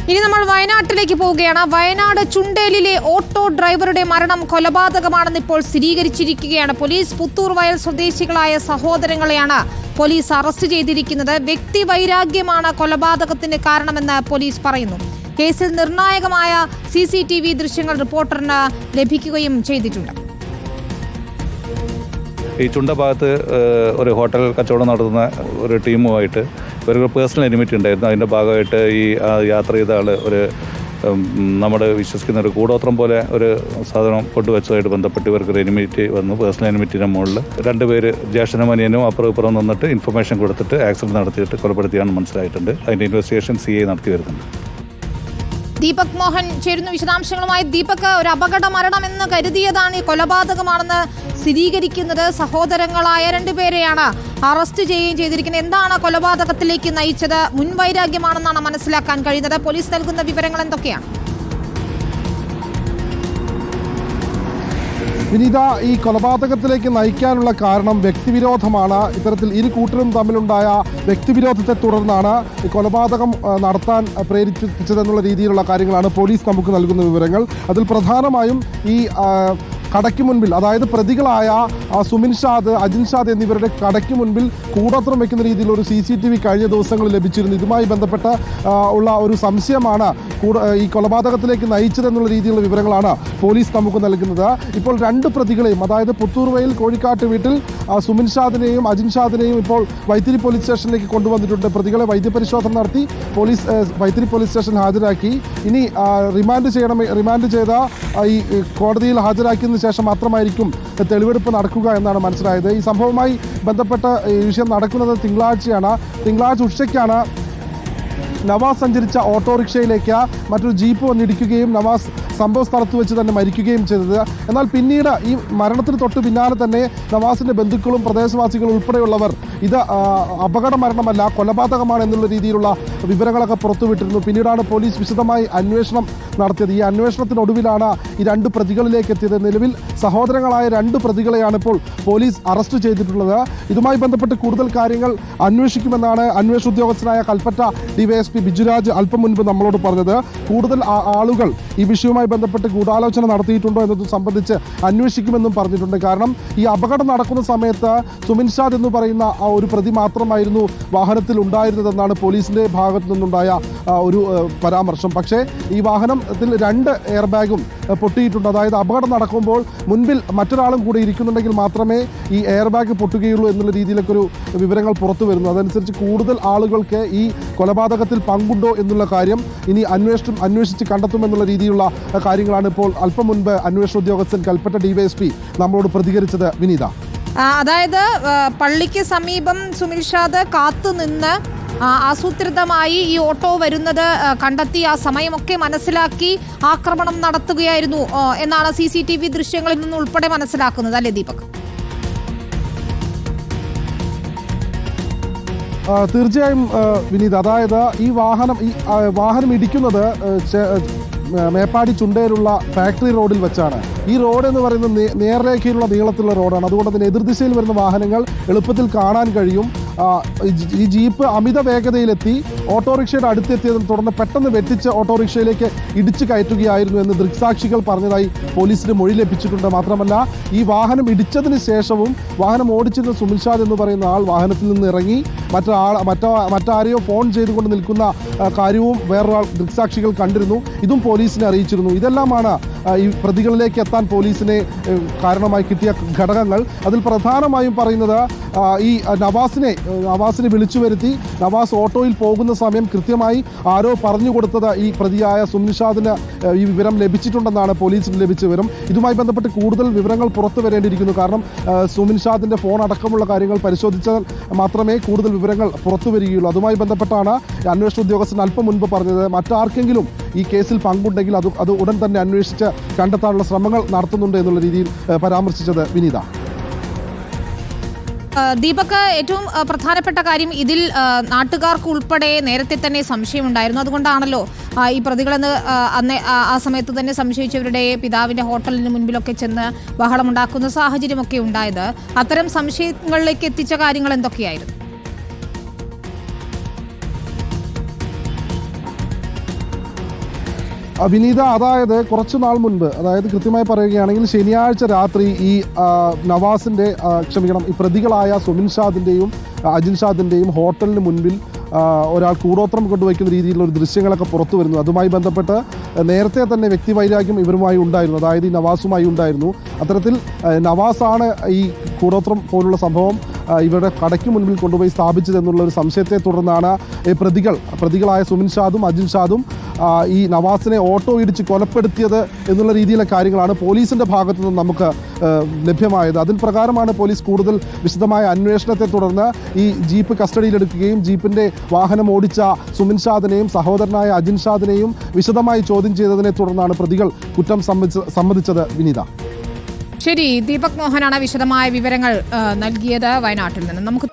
ഇനി നമ്മൾ വയനാട്ടിലേക്ക് പോവുകയാണ്. വയനാട് ചുണ്ടേലിലെ ഓട്ടോ ഡ്രൈവറുടെ മരണം കൊലപാതകമാണെന്ന് ഇപ്പോൾ സ്ഥിരീകരിച്ചിരിക്കുകയാണ് പോലീസ്. പുത്തൂർ വയൽ സ്വദേശികളായ സഹോദരങ്ങളെയാണ് പോലീസ് അറസ്റ്റ് ചെയ്തിരിക്കുന്നത്. വ്യക്തിവൈരാഗ്യമാണ് കൊലപാതകത്തിന് കാരണമെന്ന് പോലീസ് പറയുന്നു. കേസിൽ നിർണായകമായ CCTV ദൃശ്യങ്ങൾ റിപ്പോർട്ടറിന് ലഭിക്കുകയും ചെയ്തിട്ടുണ്ട്. ഈ ചുണ്ട ഭാഗത്ത് ഒരു ഹോട്ടൽ കച്ചവടം നടത്തുന്ന ഒരു ടീമുമായിട്ട് ഒരു പേഴ്സണൽ എനിമിറ്റി ഉണ്ടായിരുന്നു. അതിൻ്റെ ഭാഗമായിട്ട് ഈ യാത്ര ചെയ്ത ആൾ ഒരു നമ്മുടെ വിശ്വസിക്കുന്ന ഒരു കൂടോത്രം പോലെ ഒരു സാധനം കൊണ്ടുവച്ചതായിട്ട് ബന്ധപ്പെട്ട് ഇവർക്കൊരു എനിമിറ്റി വന്നു. പേഴ്സണൽ എനിമിറ്റിൻ്റെ മുകളിൽ രണ്ടുപേര് ജ്യേഷ്ഠനും അനിയനും അപ്പുറം ഇപ്പുറം നിന്നിട്ട് ഇൻഫർമേഷൻ കൊടുത്തിട്ട് ആക്സിഡൻറ്റ് നടത്തിയിട്ട് കൊലപ്പെടുത്തിയാണെന്ന് മനസ്സിലായിട്ടുണ്ട്. അതിൻ്റെ ഇൻവെസ്റ്റിഗേഷൻ CI നടത്തി വരുന്നുണ്ട്. ദീപക് മോഹൻ ചേരുന്നു വിശദാംശങ്ങളുമായി. ദീപക്, ഒരു അപകട മരണമെന്ന് കരുതിയതാണ് ഈ കൊലപാതകമാണെന്ന് സ്ഥിരീകരിക്കുന്നത്. സഹോദരങ്ങളായ രണ്ടുപേരെയാണ് അറസ്റ്റ് ചെയ്യുകയും ചെയ്തിരിക്കുന്നത്. എന്താണ് കൊലപാതകത്തിലേക്ക് നയിച്ചത്? മുൻവൈരാഗ്യമാണെന്നാണ് മനസ്സിലാക്കാൻ കഴിയുന്നത്. പോലീസ് നൽകുന്ന വിവരങ്ങൾ എന്തൊക്കെയാണ്? വിനീത, ഈ കൊലപാതകത്തിലേക്ക് നയിക്കാനുള്ള കാരണം വ്യക്തിവിരോധമാണ്. ഇത്തരത്തിൽ ഇരു കൂട്ടരും തമ്മിലുണ്ടായ വ്യക്തിവിരോധത്തെ തുടർന്നാണ് ഈ കൊലപാതകം നടത്താൻ പ്രേരിപ്പിച്ചതെന്നുള്ള രീതിയിലുള്ള കാര്യങ്ങളാണ് പോലീസ് നമുക്ക് നൽകുന്ന വിവരങ്ങൾ. അതിൽ പ്രധാനമായും ഈ കടയ്ക്ക് മുൻപിൽ, അതായത് പ്രതികളായ സുമിൻ ഷാദ്, അജിൻ ഷാദ് എന്നിവരുടെ കടയ്ക്ക് മുൻപിൽ കൂടോത്രം വയ്ക്കുന്ന രീതിയിൽ ഒരു CCTV കഴിഞ്ഞ ദിവസങ്ങളിൽ ലഭിച്ചിരുന്നു. ഇതുമായി ബന്ധപ്പെട്ട ഉള്ള ഒരു സംശയമാണ് ഈ കൊലപാതകത്തിലേക്ക് നയിച്ചതെന്നുള്ള രീതിയിലുള്ള വിവരങ്ങളാണ് പോലീസ് നമുക്ക് നൽകുന്നത്. ഇപ്പോൾ രണ്ട് പ്രതികളെയും, അതായത് പുത്തൂർ വയൽ കോഴിക്കാട്ട് വീട്ടിൽ സുമിൻ ഷാദിനെയും അജിൻ ഷാദിനെയും ഇപ്പോൾ വൈത്തിരി പോലീസ് സ്റ്റേഷനിലേക്ക് കൊണ്ടുവന്നിട്ടുണ്ട്. പ്രതികളെ വൈദ്യപരിശോധന നടത്തി പോലീസ് വൈത്തിരി പോലീസ് സ്റ്റേഷൻ ഹാജരാക്കി. ഇനി റിമാൻഡ് ചെയ്ത ഈ കോടതിയിൽ ഹാജരാക്കിയതിനു ശേഷം മാത്രമായിരിക്കും തെളിവെടുപ്പ് നടക്കുക എന്നാണ് മനസ്സിലായത്. ഈ സംഭവവുമായി ബന്ധപ്പെട്ട ഈ വിഷയം നടക്കുന്നത് തിങ്കളാഴ്ചയാണ്. തിങ്കളാഴ്ച ഉച്ചയ്ക്കാണ് നവാസ് സഞ്ചരിച്ച ഓട്ടോറിക്ഷയിലേക്ക് മറ്റൊരു ജീപ്പ് വന്നിടിക്കുകയും നവാസ് സംഭവ സ്ഥലത്ത് വെച്ച് തന്നെ മരിക്കുകയും ചെയ്തത്. എന്നാൽ പിന്നീട് ഈ മരണത്തിന് തൊട്ട് പിന്നാലെ തന്നെ നവാസിൻ്റെ ബന്ധുക്കളും പ്രദേശവാസികളും ഉൾപ്പെടെയുള്ളവർ ഇത് അപകട മരണമല്ല, കൊലപാതകമാണ് എന്നുള്ള രീതിയിലുള്ള വിവരങ്ങളൊക്കെ പുറത്തുവിട്ടിരുന്നു. പിന്നീടാണ് പോലീസ് വിശദമായി അന്വേഷണം നടത്തിയത്. ഈ അന്വേഷണത്തിനൊടുവിലാണ് ഈ രണ്ട് പ്രതികളിലേക്ക് എത്തിയത്. നിലവിൽ സഹോദരങ്ങളായ രണ്ട് പ്രതികളെയാണ് ഇപ്പോൾ പോലീസ് അറസ്റ്റ് ചെയ്തിട്ടുള്ളത്. ഇതുമായി ബന്ധപ്പെട്ട് കൂടുതൽ കാര്യങ്ങൾ അന്വേഷിക്കുമെന്നാണ് അന്വേഷണ ഉദ്യോഗസ്ഥനായ കൽപ്പറ്റ DYSP ബിജുരാജ് അല്പം മുൻപ് നമ്മളോട് പറഞ്ഞത്. കൂടുതൽ ആളുകൾ ഈ വിഷയവുമായി ബന്ധപ്പെട്ട് ഗൂഢാലോചന നടത്തിയിട്ടുണ്ടോ എന്നത് സംബന്ധിച്ച് അന്വേഷിക്കുമെന്നും പറഞ്ഞിട്ടുണ്ട്. കാരണം ഈ അപകടം നടക്കുന്ന സമയത്ത് സുമിൻ ഷാദ് എന്ന് പറയുന്ന ആ ഒരു പ്രതി മാത്രമായിരുന്നു വാഹനത്തിൽ ഉണ്ടായിരുന്നതെന്നാണ് പോലീസിൻ്റെ ഭാഗത്തു നിന്നുണ്ടായ ഒരു പരാമർശം. പക്ഷേ ഈ വാഹനത്തിൽ 2 എയർ ബാഗും പൊട്ടിയിട്ടുണ്ട്. അതായത് അപകടം നടക്കുമ്പോൾ മുൻപിൽ മറ്റൊരാളും കൂടി ഇരിക്കുന്നുണ്ടെങ്കിൽ മാത്രമേ ഈ എയർ ബാഗ് പൊട്ടുകയുള്ളൂ എന്നുള്ള രീതിയിലൊക്കെ ഒരു വിവരങ്ങൾ പുറത്തു വരുന്നു. അതനുസരിച്ച് കൂടുതൽ ആളുകൾക്ക് ഈ കൊലപാതകത്തിൽ പങ്കുണ്ടോ എന്നുള്ള കാര്യം ഇനി അന്വേഷിച്ച് കണ്ടെത്തുമെന്നുള്ള രീതിയിലുള്ള കാര്യങ്ങളാണ് ഇപ്പോൾ അല്പം മുൻപ് അന്വേഷണ ഉദ്യോഗസ്ഥൻ കൽപ്പറ്റ DYSP നമ്മളോട് പ്രതികരിച്ചത്. വിനീത, അതായത് പള്ളിക്ക് സമീപം സുമിൻ ഷാദ് കാത്തുനിന്ന് ആസൂത്രിതമായി ഈ ഓട്ടോ വരുന്നത് കണ്ടെത്തി ആ സമയമൊക്കെ മനസ്സിലാക്കി ആക്രമണം നടത്തുകയായിരുന്നു എന്നാണ് CCTV ദൃശ്യങ്ങളിൽ നിന്ന് ഉൾപ്പെടെ മനസ്സിലാക്കുന്നത്, അല്ലേ ദീപക്? തീർച്ചയായും വിനീത്. അതായത് ഈ വാഹനം ഇടിക്കുന്നത് മേപ്പാടി ചുണ്ടയിലുള്ള ഫാക്ടറി റോഡിൽ വെച്ചാണ്. ഈ റോഡ് എന്ന് പറയുന്നത് നേർരേഖയിലുള്ള നീളത്തിലുള്ള റോഡാണ്. അതുകൊണ്ട് തന്നെ എതിർദിശയിൽ വരുന്ന വാഹനങ്ങൾ എളുപ്പത്തിൽ കാണാൻ കഴിയും. ഈ ജീപ്പ് അമിത വേഗതയിലെത്തി ഓട്ടോറിക്ഷയുടെ അടുത്തെത്തിയതിനെ തുടർന്ന് പെട്ടെന്ന് വെട്ടിച്ച് ഓട്ടോറിക്ഷയിലേക്ക് ഇടിച്ചു കയറ്റുകയായിരുന്നു എന്ന് ദൃക്സാക്ഷികൾ പറഞ്ഞതായി പോലീസിന് മൊഴി ലഭിച്ചിട്ടുണ്ട്. മാത്രമല്ല, ഈ വാഹനം ഇടിച്ചതിന് ശേഷവും വാഹനം ഓടിച്ചിരുന്ന സുമിൻ ഷാദ് എന്ന് പറയുന്ന ആൾ വാഹനത്തിൽ നിന്ന് ഇറങ്ങി മറ്റാരെയോ ഫോൺ ചെയ്തുകൊണ്ട് നിൽക്കുന്ന കാര്യവും വേറൊരാൾ ദൃക്സാക്ഷികൾ കണ്ടിരുന്നു. ഇതും പോലീസിനെ അറിയിച്ചിരുന്നു. ഇതെല്ലാമാണ് ഈ പ്രതികളിലേക്ക് എത്താൻ പോലീസിനെ കാരണമായി കിട്ടിയ ഘടകങ്ങൾ. അതിൽ പ്രധാനമായും പറയുന്നത് ഈ നവാസിനെ വിളിച്ചു വരുത്തി നവാസ് ഓട്ടോയിൽ പോകുന്ന സമയം കൃത്യമായി ആരോ പറഞ്ഞു കൊടുത്തത് ഈ പ്രതിയായ സുമിൻ ഷാദിന് ഈ വിവരം ലഭിച്ചിട്ടുണ്ടെന്നാണ് പോലീസിന് ലഭിച്ച വിവരം. ഇതുമായി ബന്ധപ്പെട്ട് കൂടുതൽ വിവരങ്ങൾ പുറത്തു വരേണ്ടിയിരിക്കുന്നു. കാരണം സുമിൻ ഷാദിൻ്റെ ഫോൺ അടക്കമുള്ള കാര്യങ്ങൾ പരിശോധിച്ചാൽ മാത്രമേ കൂടുതൽ വിവരങ്ങൾ പുറത്തു വരികയുള്ളൂ. അതുമായി ബന്ധപ്പെട്ടാണ് അന്വേഷണ ഉദ്യോഗസ്ഥൻ അല്പം മുൻപ് പറഞ്ഞത് മറ്റാർക്കെങ്കിലും ഈ കേസിൽ പങ്കുണ്ടെങ്കിൽ അത് ഉടൻ തന്നെ അന്വേഷിച്ച് കണ്ടെത്താനുള്ള ശ്രമങ്ങൾ നടത്തുന്നുണ്ട് എന്നുള്ള രീതിയിൽ പരാമർശിച്ചത്. വിനീത, ദീപക്, ഏറ്റവും പ്രധാനപ്പെട്ട കാര്യം ഇതിൽ നാട്ടുകാർക്ക് ഉൾപ്പെടെ നേരത്തെ തന്നെ സംശയമുണ്ടായിരുന്നു. അതുകൊണ്ടാണല്ലോ ഈ പ്രതികളെന്ന് അന്ന് ആ സമയത്ത് തന്നെ സംശയിച്ചവരുടെ പിതാവിൻ്റെ ഹോട്ടലിന് മുൻപിലൊക്കെ ചെന്ന് ബഹളമുണ്ടാക്കുന്ന സാഹചര്യമൊക്കെ ഉണ്ടായത്. അത്തരം സംശയങ്ങളിലേക്ക് എത്തിച്ച കാര്യങ്ങൾ എന്തൊക്കെയായിരുന്നു? വിനീത, അതായത് കുറച്ചു നാൾ മുൻപ്, അതായത് കൃത്യമായി പറയുകയാണെങ്കിൽ ശനിയാഴ്ച രാത്രി ഈ നവാസിൻ്റെ ഈ പ്രതികളായ സുമിൻ ഷാദിൻ്റെയും അജിൻ ഷാദിൻ്റെയും ഹോട്ടലിന് മുൻപിൽ ഒരാൾ കൂടോത്രം കൊണ്ടുവയ്ക്കുന്ന രീതിയിലുള്ള ഒരു ദൃശ്യങ്ങളൊക്കെ പുറത്തു വരുന്നു. അതുമായി ബന്ധപ്പെട്ട് നേരത്തെ തന്നെ വ്യക്തിവൈരാഗ്യം ഇവരുമായി ഉണ്ടായിരുന്നു, അതായത് ഈ നവാസുമായി ഉണ്ടായിരുന്നു. അത്തരത്തിൽ നവാസാണ് ഈ കൂടോത്രം പോലുള്ള സംഭവം ഇവരുടെ കടയ്ക്ക് മുൻപിൽ കൊണ്ടുപോയി സ്ഥാപിച്ചതെന്നുള്ള ഒരു സംശയത്തെ തുടർന്നാണ് പ്രതികളായ സുമിൻ ഷാദും അജിൻ ഷാദും ഈ നവാസിനെ ഓട്ടോ ഇടിച്ച് കൊലപ്പെടുത്തിയത് എന്നുള്ള രീതിയിലെ കാര്യങ്ങളാണ് പോലീസിൻ്റെ ഭാഗത്തു നിന്ന് നമുക്ക് ലഭ്യമായത്. അതിൽ പ്രകാരമാണ് പോലീസ് കൂടുതൽ വിശദമായ അന്വേഷണത്തെ തുടർന്ന് ഈ ജീപ്പ് കസ്റ്റഡിയിലെടുക്കുകയും ജീപ്പിൻ്റെ വാഹനം ഓടിച്ച സുമിൻ ഷാദിനെയും സഹോദരനായ അജിൻ ഷാദിനെയും വിശദമായി ചോദ്യം ചെയ്തതിനെ തുടർന്നാണ് പ്രതികൾ കുറ്റം സമ്മതിച്ചത്. വിനീത, ശരി, ദീപക് മോഹനാണ് വിശദമായ വിവരങ്ങൾ നൽകിയത് വയനാട്ടിൽ നിന്ന്. നമുക്ക്